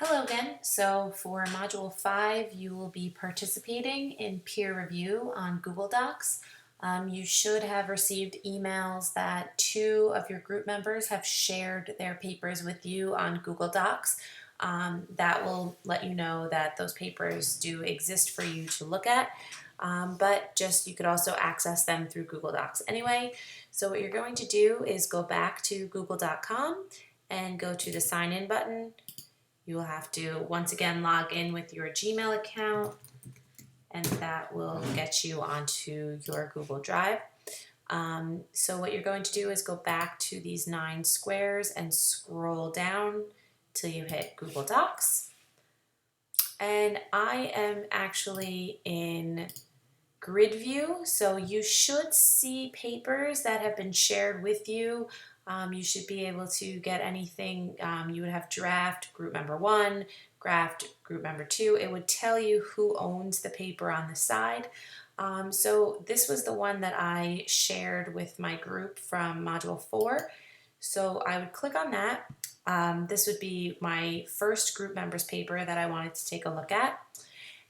Hello again. So for Module 5, you will be participating in peer review on Google Docs. You should have received emails that 2 of your group members have shared their papers with you on Google Docs. That will let you know that those papers do exist for you to look at, but just you could also access them through Google Docs anyway. So what you're going to do is go back to google.com and go to the sign in button. You will have to once again log in with your Gmail account, and that will get you onto your Google Drive. So what you're going to do is go back to these 9 squares and scroll down till you hit Google Docs. And I am actually in grid view, so you should see papers that have been shared with you. You should be able to get anything. You would have draft group member 1, draft group member 2. It would tell you who owns the paper on the side. So this was the one that I shared with my group from Module 4. So I would click on that. This would be my first group member's paper that I wanted to take a look at.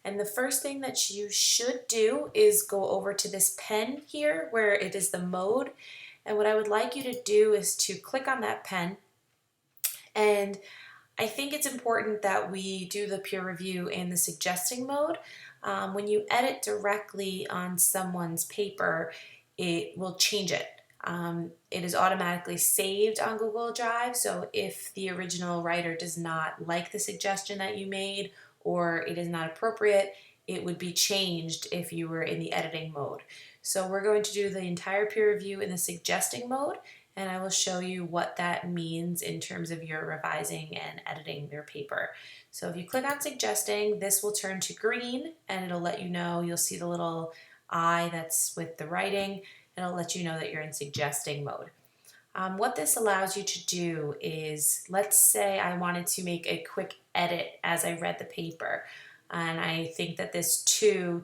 And the first thing that you should do is go over to this pen here where it is the mode. And what I would like you to do is to click on that pen. And I think it's important that we do the peer review in the suggesting mode. When you edit directly on someone's paper, it will change it. It is automatically saved on Google Drive, so if the original writer does not like the suggestion that you made or it is not appropriate, it would be changed if you were in the editing mode. So we're going to do the entire peer review in the suggesting mode, and I will show you what that means in terms of your revising and editing your paper. So if you click on suggesting, this will turn to green and it'll let you know, you'll see the little eye that's with the writing. It'll let you know that you're in suggesting mode. What this allows you to do is, let's say I wanted to make a quick edit as I read the paper, and I think that this TO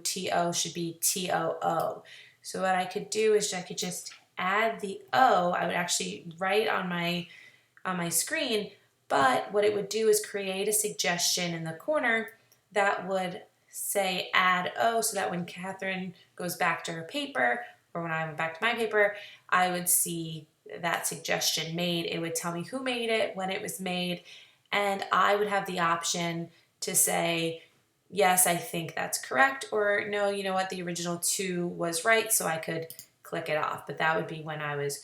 should be TOO. So what I could do is I could just add the O. I would actually write on my screen, but what it would do is create a suggestion in the corner that would say add O, so that when Catherine goes back to her paper, or when I went back to my paper, I would see that suggestion made. It would tell me who made it, when it was made, and I would have the option to say, yes, I think that's correct, or no, you know what, the original 2 was right, so I could click it off. But that would be when I was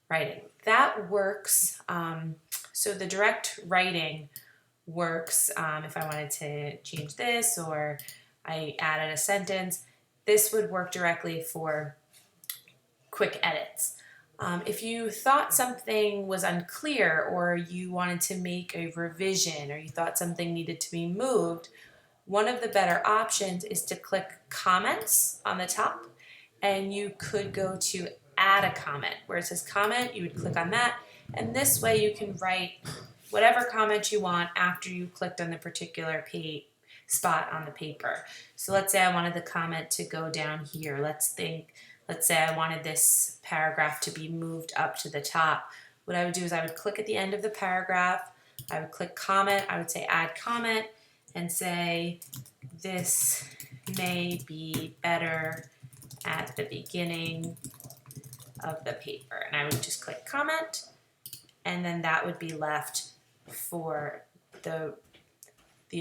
writing. That works. So the direct writing works if I wanted to change this or I added a sentence. This would work directly for quick edits. If you thought something was unclear or you wanted to make a revision or you thought something needed to be moved, one of the better options is to click comments on the top, and you could go to add a comment. Where it says comment, you would click on that, and this way you can write whatever comment you want after you clicked on the particular spot on the paper. So let's say I wanted the comment to go down here. Let's say I wanted this paragraph to be moved up to the top. What I would do is I would click at the end of the paragraph, I would click comment, I would say add comment, and say this may be better at the beginning of the paper. And I would just click comment, and then that would be left for the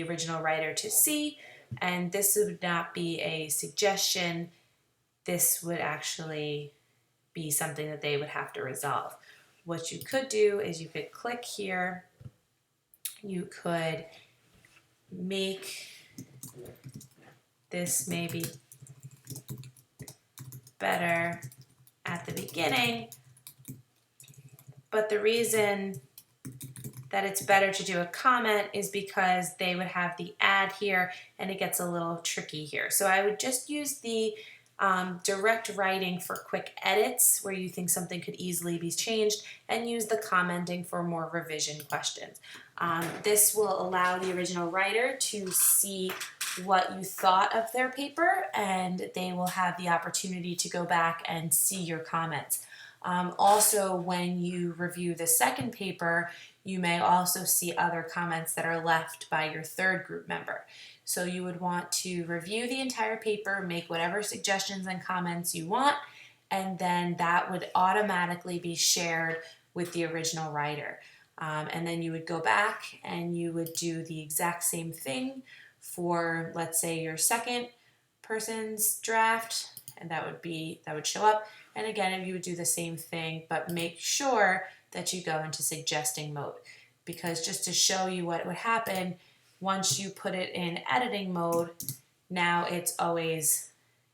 original writer to see, and this would not be a suggestion. This would actually be something that they would have to resolve. What you could do is you could click here, you could make this maybe better at the beginning, but the reason that it's better to do a comment is because they would have the add here and it gets a little tricky here. So I would just use the direct writing for quick edits where you think something could easily be changed, and use the commenting for more revision questions. This will allow the original writer to see what you thought of their paper, and they will have the opportunity to go back and see your comments. Also, when you review the second paper, You may also see other comments that are left by your third group member. So you would want to review the entire paper, make whatever suggestions and comments you want, and then that would automatically be shared with the original writer. And then you would go back and you would do the exact same thing for, let's say, your second person's draft, and that would show up. And again, you would do the same thing, but make sure that you go into suggesting mode, because just to show you what would happen once you put it in editing mode, now it's always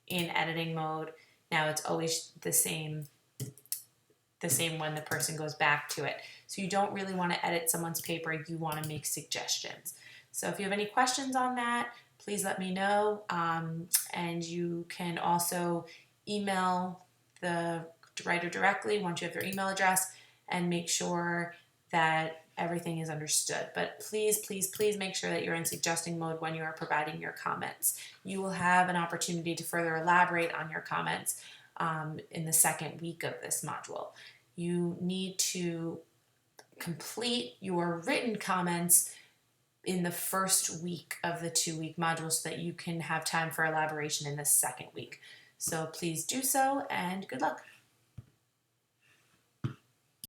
in editing mode. Now it's always the same when the person goes back to it. So you don't really want to edit someone's paper, you want to make suggestions. So if you have any questions on that, please let me know. And you can also email the writer directly once you have their email address, and make sure that everything is understood. But please, please, please make sure that you're in suggesting mode when you are providing your comments. You will have an opportunity to further elaborate on your comments in the second week of this module. You need to complete your written comments in the first week of the 2-week module so that you can have time for elaboration in the second week. So please do so, and good luck.